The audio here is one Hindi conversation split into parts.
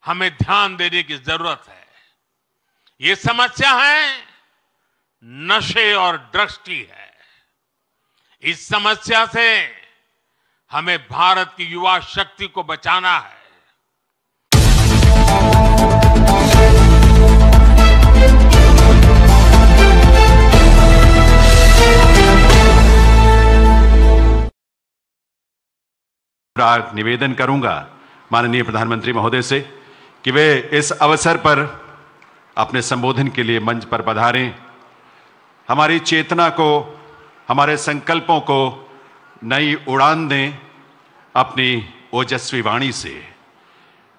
हमें ध्यान देने की जरूरत है। ये समस्या है नशे और ड्रग्स की है। इस समस्या से हमें भारत की युवा शक्ति को बचाना है। निवेदन करूंगा माननीय प्रधानमंत्री महोदय से कि वे इस अवसर पर अपने संबोधन के लिए मंच पर पधारें, हमारी चेतना को, हमारे संकल्पों को नई उड़ान दें अपनी ओजस्वी वाणी से।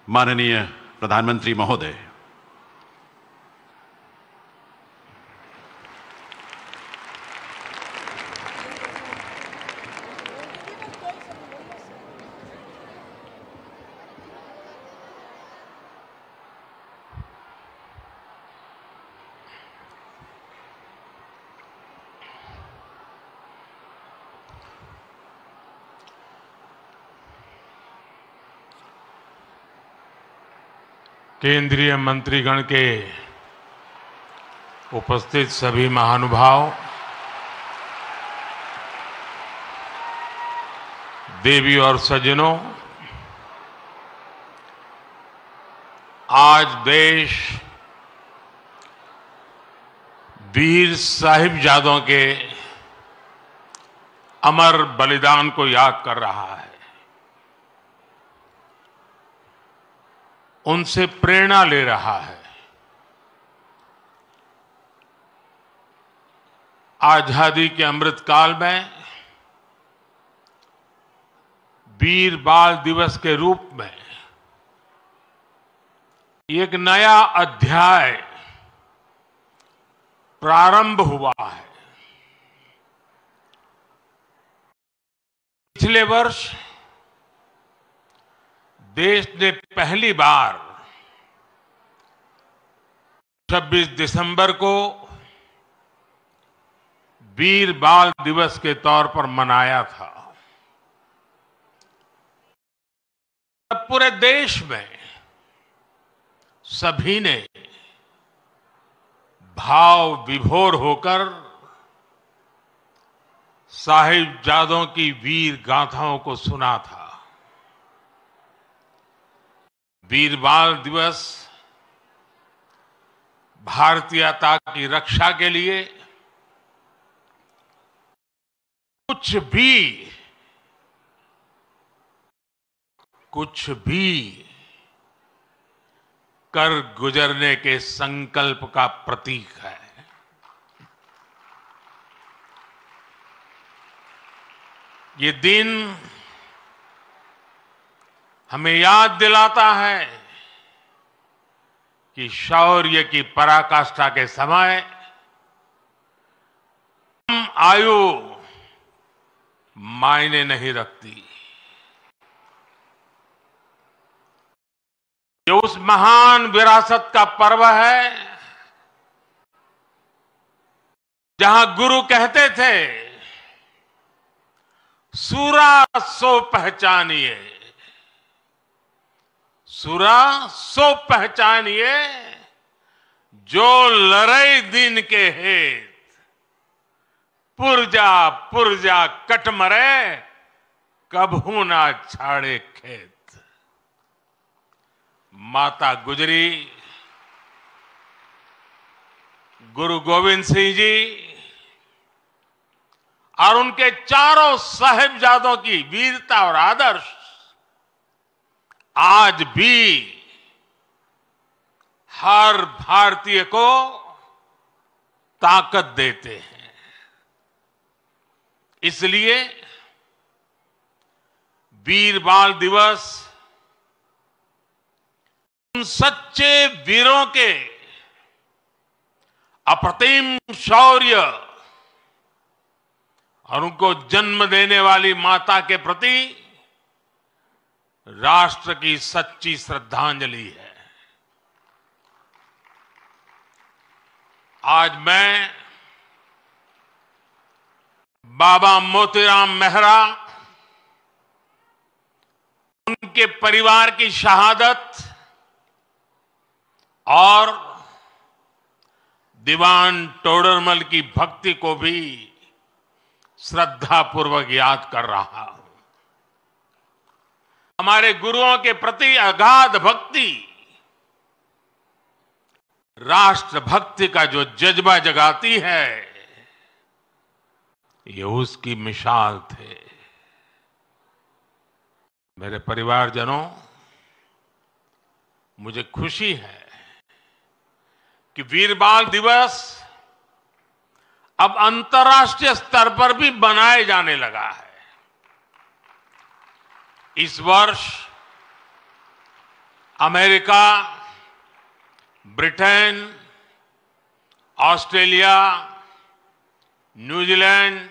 माननीय प्रधानमंत्री महोदय। केंद्रीय मंत्रीगण के उपस्थित सभी महानुभाव, देवी और सज्जनों, आज देश वीर साहिबजादों के अमर बलिदान को याद कर रहा है। उनसे प्रेरणा ले रहा है। आजादी के अमृत काल में वीर बाल दिवस के रूप में एक नया अध्याय प्रारंभ हुआ है। पिछले वर्ष देश ने पहली बार 26 दिसंबर को वीर बाल दिवस के तौर पर मनाया था। तब पूरे देश में सभी ने भाव विभोर होकर साहिबजादों की वीर गाथाओं को सुना था। वीर बाल दिवस भारतीयता की रक्षा के लिए कुछ भी कर गुजरने के संकल्प का प्रतीक है। ये दिन हमें याद दिलाता है कि शौर्य की पराकाष्ठा के समय कम आयु मायने नहीं रखती। ये उस महान विरासत का पर्व है जहां गुरु कहते थे, सूरा सो पहचानिए, सूरा सो पहचानिए, जो लड़ई दिन के हेत, पुरजा पुरजा कट मरे, कभू ना छाड़े खेत। माता गुजरी, गुरु गोविंद सिंह जी और उनके चारों साहिबजादों की वीरता और आदर्श आज भी हर भारतीय को ताकत देते हैं। इसलिए वीर बाल दिवस उन सच्चे वीरों के अप्रतिम शौर्य और उनको जन्म देने वाली माता के प्रति राष्ट्र की सच्ची श्रद्धांजलि है। आज मैं बाबा मोतीराम मेहरा, उनके परिवार की शहादत और दीवान टोडरमल की भक्ति को भी श्रद्धापूर्वक याद कर रहा हूं। हमारे गुरुओं के प्रति अगाध भक्ति राष्ट्रभक्ति का जो जज्बा जगाती है, ये उसकी मिसाल थे। मेरे परिवारजनों, मुझे खुशी है कि वीर बाल दिवस अब अंतर्राष्ट्रीय स्तर पर भी मनाए जाने लगा है। इस वर्ष America, Britain, Australia, New Zealand,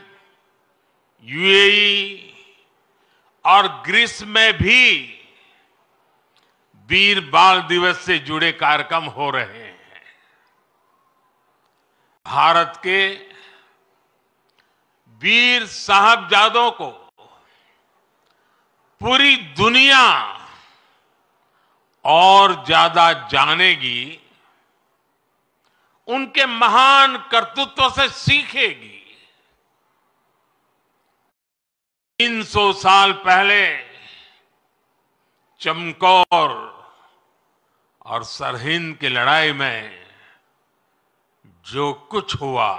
UAE और ग्रीस में भी वीर बाल दिवस से जुड़े कार्यक्रम हो रहे हैं। भारत के वीर साहबजादों को पूरी दुनिया और ज्यादा जानेगी, उनके महान कर्तृत्व से सीखेगी। 300 साल पहले चमकौर और सरहिंद की लड़ाई में जो कुछ हुआ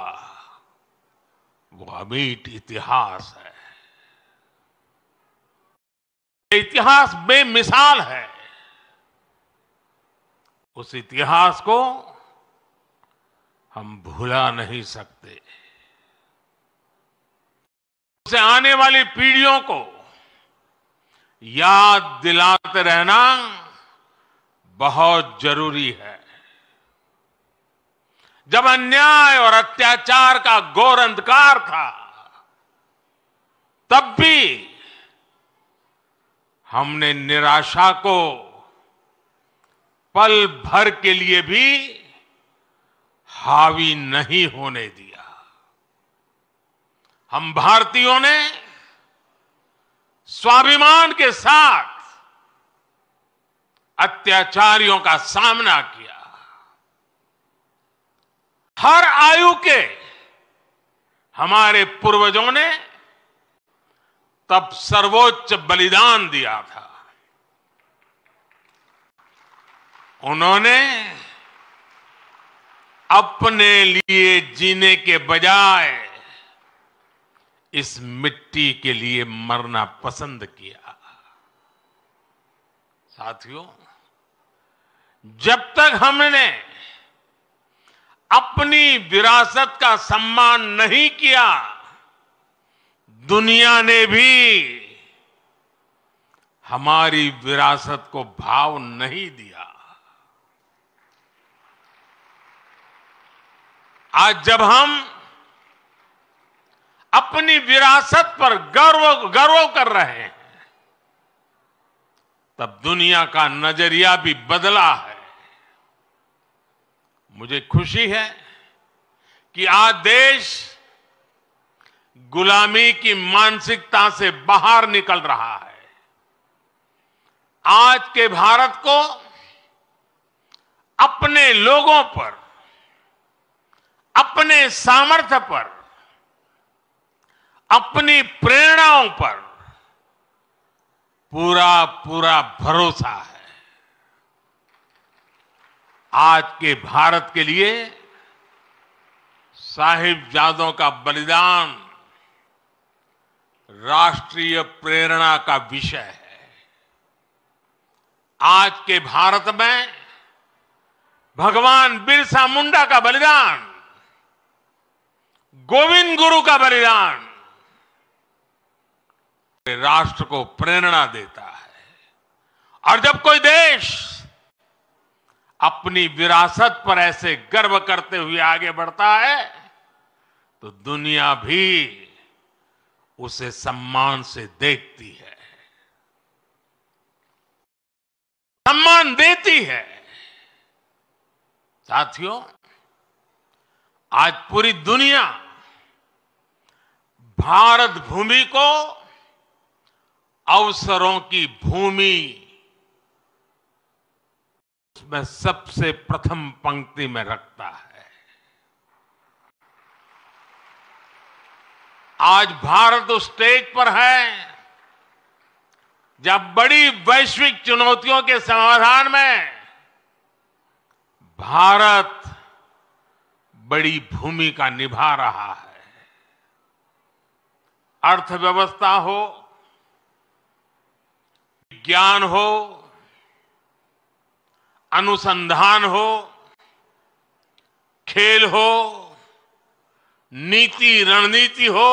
वो अमिट इतिहास है। इतिहास बेमिसाल है। उस इतिहास को हम भुला नहीं सकते। उसे आने वाली पीढ़ियों को याद दिलाते रहना बहुत जरूरी है। जब अन्याय और अत्याचार का घोर अंधकार था, तब भी हमने निराशा को पल भर के लिए भी हावी नहीं होने दिया। हम भारतीयों ने स्वाभिमान के साथ अत्याचारियों का सामना किया। हर आयु के हमारे पूर्वजों ने तब सर्वोच्च बलिदान दिया था। उन्होंने अपने लिए जीने के बजाय इस मिट्टी के लिए मरना पसंद किया। साथियों, जब तक हमने अपनी विरासत का सम्मान नहीं किया, दुनिया ने भी हमारी विरासत को भाव नहीं दिया। आज जब हम अपनी विरासत पर गर्व कर रहे हैं, तब दुनिया का नजरिया भी बदला है। मुझे खुशी है कि आज देश गुलामी की मानसिकता से बाहर निकल रहा है। आज के भारत को अपने लोगों पर, अपने सामर्थ्य पर, अपनी प्रेरणाओं पर पूरा भरोसा है। आज के भारत के लिए साहिबजादों का बलिदान राष्ट्रीय प्रेरणा का विषय है। आज के भारत में भगवान बिरसा मुंडा का बलिदान, गोविंद गुरु का बलिदान राष्ट्र को प्रेरणा देता है। और जब कोई देश अपनी विरासत पर ऐसे गर्व करते हुए आगे बढ़ता है, तो दुनिया भी उसे सम्मान से देखती है, सम्मान देती है। साथियों, आज पूरी दुनिया भारत भूमि को अवसरों की भूमि उसमें सबसे प्रथम पंक्ति में रखता है। आज भारत उस स्टेज पर है जब बड़ी वैश्विक चुनौतियों के समाधान में भारत बड़ी भूमिका निभा रहा है। अर्थव्यवस्था हो, विज्ञान हो, अनुसंधान हो, खेल हो, नीति रणनीति हो,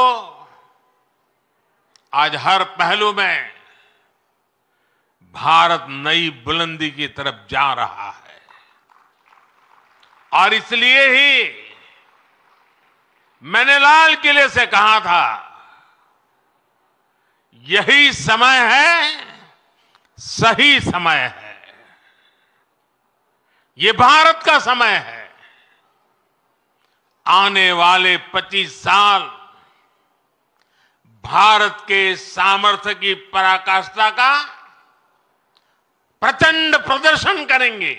आज हर पहलू में भारत नई बुलंदी की तरफ जा रहा है। और इसलिए ही मैंने लाल किले से कहा था, यही समय है, सही समय है, ये भारत का समय है। आने वाले 25 साल भारत के सामर्थ्य की पराकाष्ठा का प्रचंड प्रदर्शन करेंगे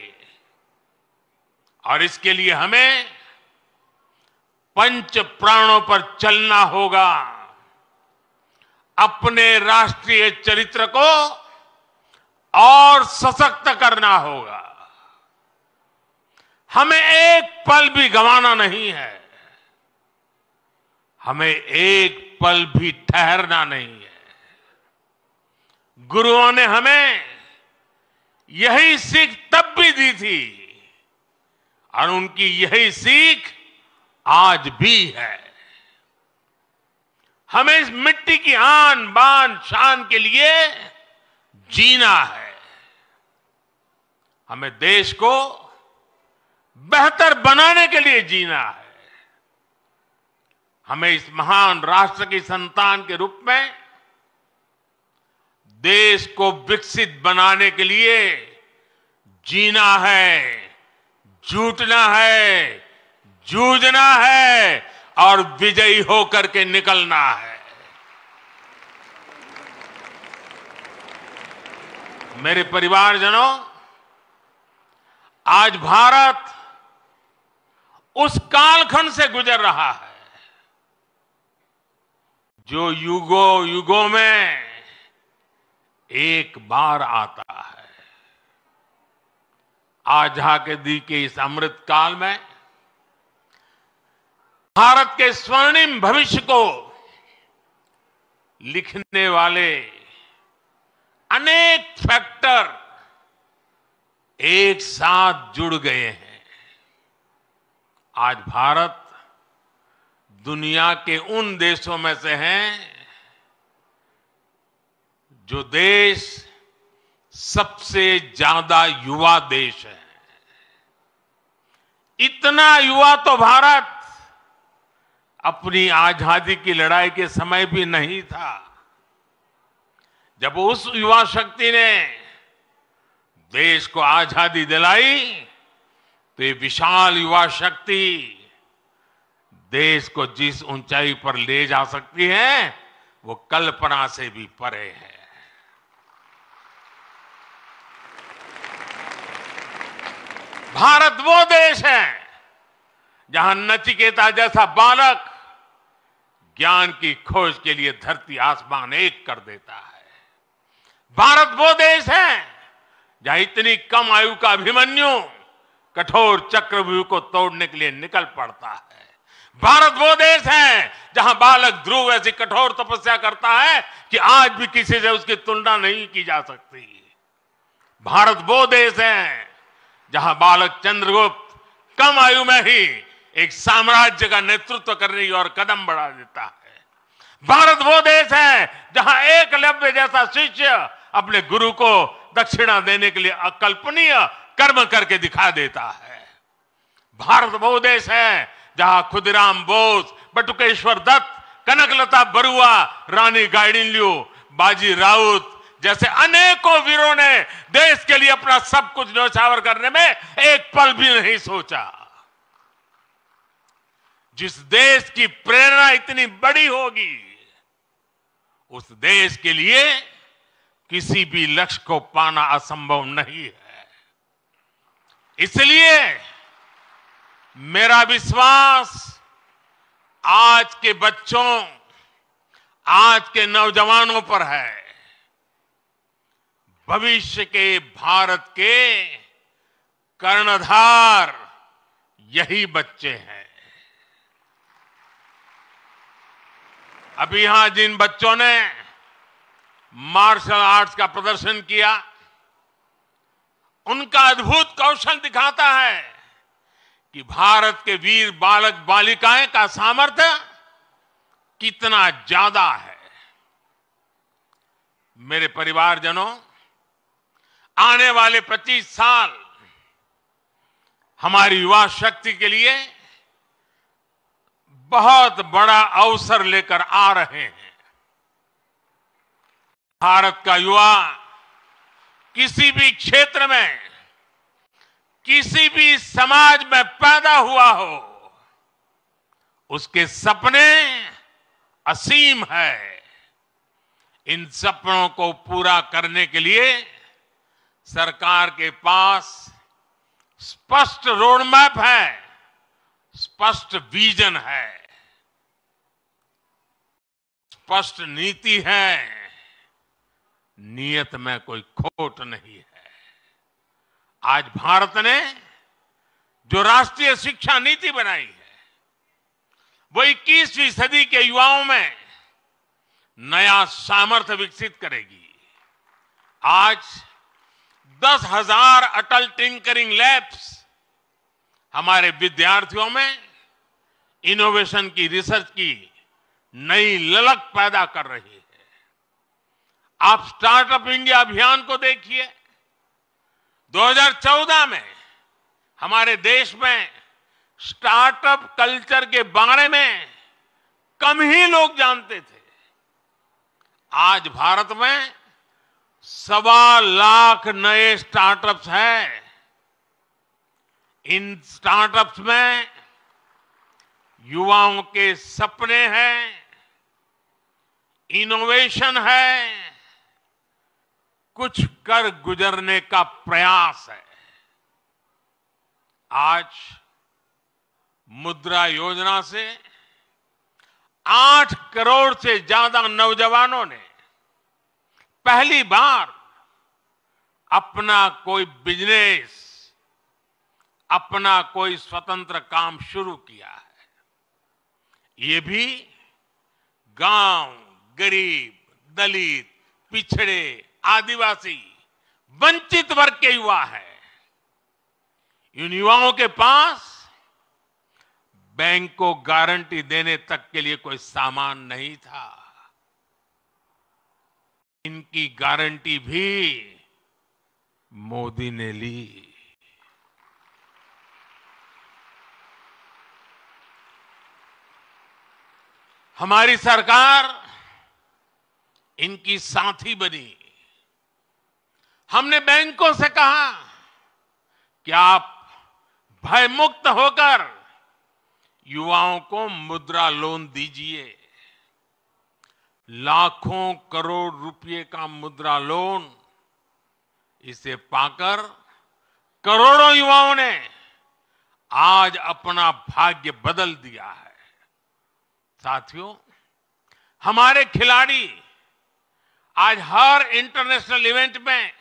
और इसके लिए हमें पंच प्राणों पर चलना होगा। अपने राष्ट्रीय चरित्र को और सशक्त करना होगा। हमें एक पल भी गंवाना नहीं है, हमें एक पल भी ठहरना नहीं है। गुरुओं ने हमें यही सीख तब भी दी थी और उनकी यही सीख आज भी है। हमें इस मिट्टी की आन बान शान के लिए जीना है। हमें देश को बेहतर बनाने के लिए जीना है। हमें इस महान राष्ट्र की संतान के रूप में देश को विकसित बनाने के लिए जीना है, जुटना है, जूझना है और विजयी होकर के निकलना है। मेरे परिवारजनों, आज भारत उस कालखंड से गुजर रहा है जो युगों युगों में एक बार आता है। आजादी के इस अमृत काल में भारत के स्वर्णिम भविष्य को लिखने वाले अनेक फैक्टर एक साथ जुड़ गए हैं। आज भारत दुनिया के उन देशों में से हैं जो देश सबसे ज्यादा युवा देश है। इतना युवा तो भारत अपनी आजादी की लड़ाई के समय भी नहीं था। जब उस युवा शक्ति ने देश को आजादी दिलाई तो ये विशाल युवा शक्ति देश को जिस ऊंचाई पर ले जा सकती है वो कल्पना से भी परे है। भारत वो देश है जहां नचिकेता जैसा बालक ज्ञान की खोज के लिए धरती आसमान एक कर देता है। भारत वो देश है जहां इतनी कम आयु का अभिमन्यु कठोर चक्रव्यूह को तोड़ने के लिए निकल पड़ता है। भारत वो देश है जहां बालक ध्रुव ऐसी कठोर तपस्या करता है कि आज भी किसी से उसकी तुलना नहीं की जा सकती। भारत वो देश है जहां बालक चंद्रगुप्त कम आयु में ही एक साम्राज्य का नेतृत्व करने की ओर कदम बढ़ा देता है। भारत वो देश है जहां एकलव्य जैसा शिष्य अपने गुरु को दक्षिणा देने के लिए अकल्पनीय कर्म करके दिखा देता है। भारत वो देश है जहां खुदीराम बोस, बटुकेश्वर दत्त, कनकलता बरुआ, रानी गाइडिनल्यू, बाजी राउत जैसे अनेकों वीरों ने देश के लिए अपना सब कुछ न्यौछावर करने में एक पल भी नहीं सोचा। जिस देश की प्रेरणा इतनी बड़ी होगी उस देश के लिए किसी भी लक्ष्य को पाना असंभव नहीं है। इसलिए मेरा विश्वास आज के बच्चों, आज के नौजवानों पर है। भविष्य के भारत के कर्णधार यही बच्चे हैं। अभी यहां जिन बच्चों ने मार्शल आर्ट्स का प्रदर्शन किया, उनका अद्भुत कौशल दिखाता है कि भारत के वीर बालक बालिकाएं का सामर्थ्य कितना ज्यादा है। मेरे परिवारजनों, आने वाले 25 साल हमारी युवा शक्ति के लिए बहुत बड़ा अवसर लेकर आ रहे हैं। भारत का युवा किसी भी क्षेत्र में, किसी भी समाज में पैदा हुआ हो, उसके सपने असीम है। इन सपनों को पूरा करने के लिए सरकार के पास स्पष्ट रोड मैप है, स्पष्ट विजन है, स्पष्ट नीति है। नियत में कोई खोट नहीं है। आज भारत ने जो राष्ट्रीय शिक्षा नीति बनाई है, वो 21वीं सदी के युवाओं में नया सामर्थ्य विकसित करेगी। आज 10,000 अटल टिंकरिंग लैब्स हमारे विद्यार्थियों में इनोवेशन की, रिसर्च की नई ललक पैदा कर रही है। आप स्टार्टअप इंडिया अभियान को देखिए। 2014 में हमारे देश में स्टार्टअप कल्चर के बारे में कम ही लोग जानते थे। आज भारत में 1.25 लाख नए स्टार्टअप्स हैं। इन स्टार्टअप्स में युवाओं के सपने हैं, इनोवेशन है, कुछ कर गुजरने का प्रयास है। आज मुद्रा योजना से 8 करोड़ से ज्यादा नौजवानों ने पहली बार अपना कोई बिजनेस, अपना कोई स्वतंत्र काम शुरू किया है। ये भी गांव, गरीब, दलित, पिछड़े, आदिवासी, वंचित वर्ग के युवा है। इन युवाओं के पास बैंक को गारंटी देने तक के लिए कोई सामान नहीं था। इनकी गारंटी भी मोदी ने ली। हमारी सरकार इनकी साथी बनी। हमने बैंकों से कहा कि आप भय मुक्त होकर युवाओं को मुद्रा लोन दीजिए। लाखों करोड़ रुपए का मुद्रा लोन, इसे पाकर करोड़ों युवाओं ने आज अपना भाग्य बदल दिया है। साथियों, हमारे खिलाड़ी आज हर इंटरनेशनल इवेंट में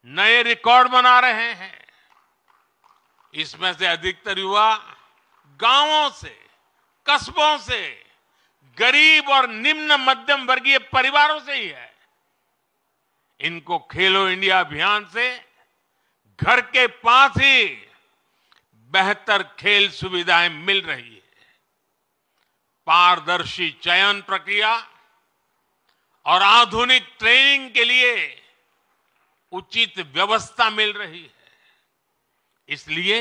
नए रिकॉर्ड बना रहे हैं। इसमें से अधिकतर युवा गांवों से, कस्बों से, गरीब और निम्न मध्यम वर्गीय परिवारों से ही है। इनको खेलो इंडिया अभियान से घर के पास ही बेहतर खेल सुविधाएं मिल रही है। पारदर्शी चयन प्रक्रिया और आधुनिक ट्रेनिंग के लिए उचित व्यवस्था मिल रही है। इसलिए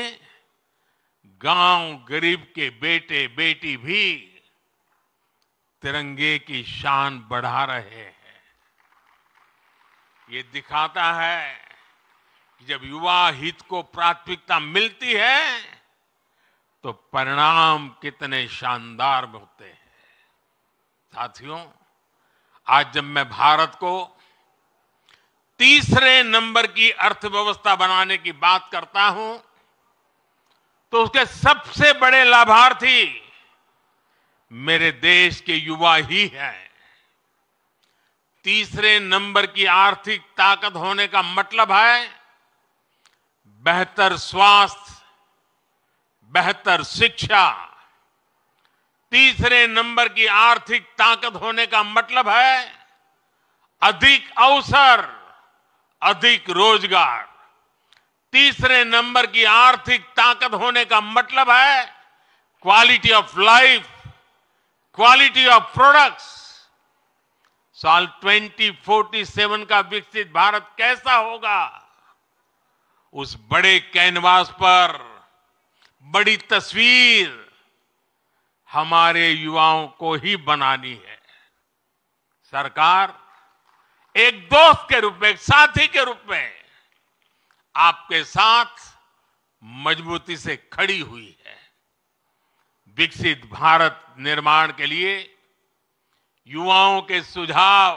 गांव गरीब के बेटे बेटी भी तिरंगे की शान बढ़ा रहे हैं। ये दिखाता है कि जब युवा हित को प्राथमिकता मिलती है तो परिणाम कितने शानदार होते हैं। साथियों, आज जब मैं भारत को तीसरे नंबर की अर्थव्यवस्था बनाने की बात करता हूं तो उसके सबसे बड़े लाभार्थी मेरे देश के युवा ही हैं। तीसरे नंबर की आर्थिक ताकत होने का मतलब है बेहतर स्वास्थ्य, बेहतर शिक्षा। तीसरे नंबर की आर्थिक ताकत होने का मतलब है अधिक अवसर, अधिक रोजगार। तीसरे नंबर की आर्थिक ताकत होने का मतलब है quality of life, quality of products. साल 2047 का विकसित भारत कैसा होगा, उस बड़े कैनवास पर बड़ी तस्वीर हमारे युवाओं को ही बनानी है। सरकार एक दोस्त के रूप में, एक साथी के रूप में आपके साथ मजबूती से खड़ी हुई है। विकसित भारत निर्माण के लिए युवाओं के सुझाव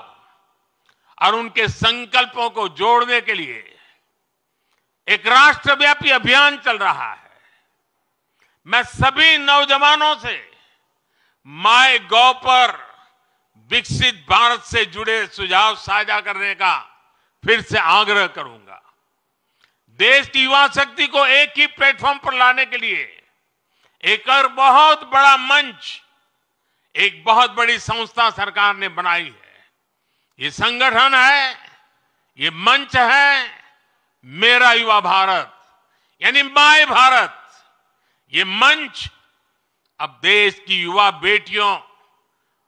और उनके संकल्पों को जोड़ने के लिए एक राष्ट्रव्यापी अभियान चल रहा है। मैं सभी नौजवानों से MyGov पर विकसित भारत से जुड़े सुझाव साझा करने का फिर से आग्रह करूंगा। देश की युवा शक्ति को एक ही प्लेटफॉर्म पर लाने के लिए एक और बहुत बड़ा मंच, एक बहुत बड़ी संस्था सरकार ने बनाई है। ये संगठन है, ये मंच है मेरा युवा भारत, यानी माय भारत। ये मंच अब देश की युवा बेटियों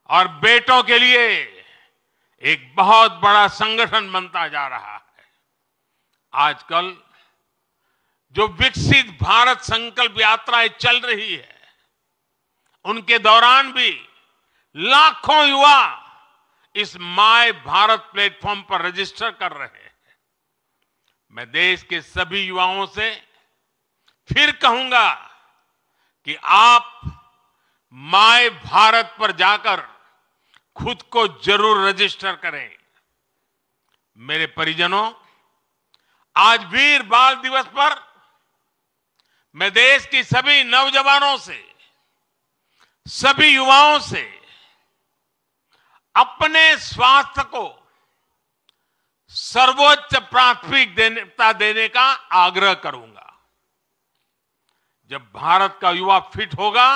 और बेटों के लिए एक बहुत बड़ा संगठन बनता जा रहा है। आजकल जो विकसित भारत संकल्प यात्राएं चल रही है, उनके दौरान भी लाखों युवा इस माय भारत प्लेटफॉर्म पर रजिस्टर कर रहे हैं। मैं देश के सभी युवाओं से फिर कहूंगा कि आप माय भारत पर जाकर खुद को जरूर रजिस्टर करें। मेरे परिजनों, आज वीर बाल दिवस पर मैं देश की सभी नौजवानों से, सभी युवाओं से अपने स्वास्थ्य को सर्वोच्च प्राथमिकता देने का आग्रह करूंगा। जब भारत का युवा फिट होगा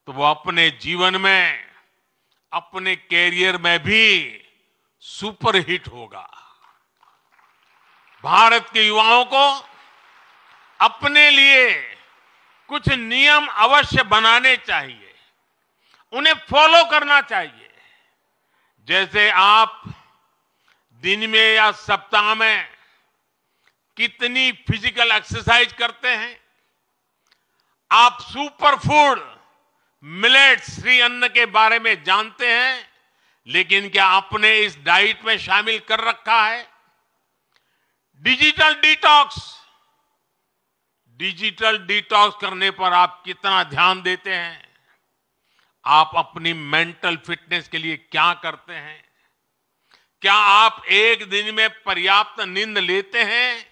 तो वो अपने जीवन में, अपने कैरियर में भी सुपरहिट होगा। भारत के युवाओं को अपने लिए कुछ नियम अवश्य बनाने चाहिए, उन्हें फॉलो करना चाहिए। जैसे आप दिन में या सप्ताह में कितनी फिजिकल एक्सरसाइज करते हैं, आप सुपर फूड मिलेट्स, श्री अन्न के बारे में जानते हैं, लेकिन क्या आपने इस डाइट में शामिल कर रखा है? डिजिटल डिटॉक्स करने पर आप कितना ध्यान देते हैं? आप अपनी मेंटल फिटनेस के लिए क्या करते हैं? क्या आप एक दिन में पर्याप्त नींद लेते हैं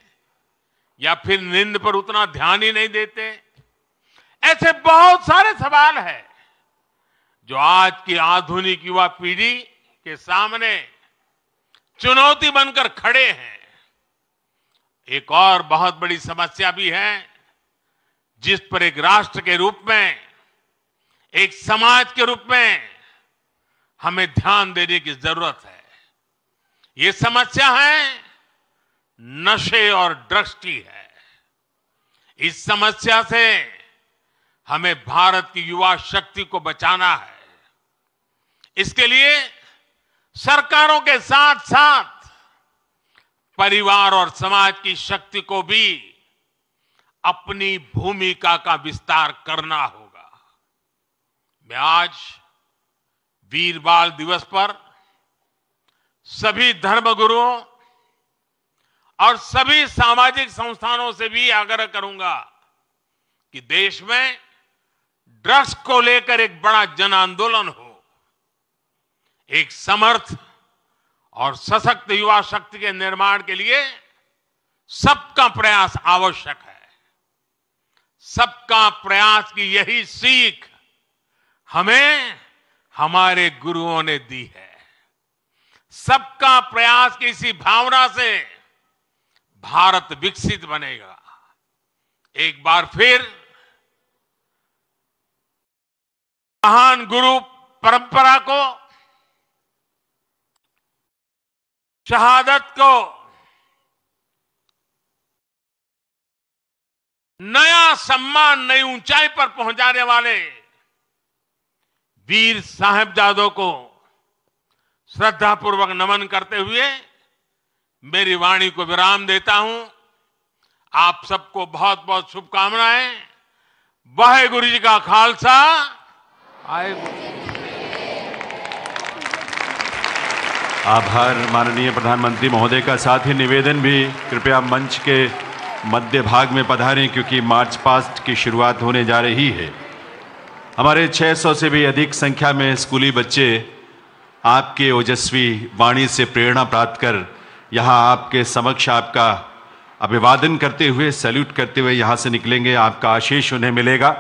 या फिर नींद पर उतना ध्यान ही नहीं देते? ऐसे बहुत सारे सवाल हैं जो आज की आधुनिक युवा पीढ़ी के सामने चुनौती बनकर खड़े हैं। एक और बहुत बड़ी समस्या भी है जिस पर एक राष्ट्र के रूप में, एक समाज के रूप में हमें ध्यान देने की जरूरत है। ये समस्या है नशे और ड्रग्स की है। इस समस्या से हमें भारत की युवा शक्ति को बचाना है। इसके लिए सरकारों के साथ साथ परिवार और समाज की शक्ति को भी अपनी भूमिका का विस्तार करना होगा। मैं आज वीर बाल दिवस पर सभी धर्मगुरुओं और सभी सामाजिक संस्थानों से भी आग्रह करूंगा कि देश में ड्रग्स को लेकर एक बड़ा जन आंदोलन हो। एक समर्थ और सशक्त युवा शक्ति के निर्माण के लिए सबका प्रयास आवश्यक है। सबका प्रयास की यही सीख हमें हमारे गुरुओं ने दी है। सबका प्रयास की इसी भावना से भारत विकसित बनेगा। एक बार फिर महान गुरु परंपरा को, शहादत को नया सम्मान, नई ऊंचाई पर पहुंचाने वाले वीर साहिबजादों को श्रद्धापूर्वक नमन करते हुए मेरी वाणी को विराम देता हूं। आप सबको बहुत बहुत शुभकामनाएं। वाहेगुरु जी का खालसा। आभार माननीय प्रधानमंत्री महोदय का। साथ ही निवेदन भी, कृपया मंच के मध्य भाग में पधारें क्योंकि मार्च पास्ट की शुरुआत होने जा रही है। हमारे 600 से भी अधिक संख्या में स्कूली बच्चे आपके ओजस्वी वाणी से प्रेरणा प्राप्त कर यहाँ आपके समक्ष आपका अभिवादन करते हुए, सैल्यूट करते हुए यहाँ से निकलेंगे। आपका आशीष उन्हें मिलेगा।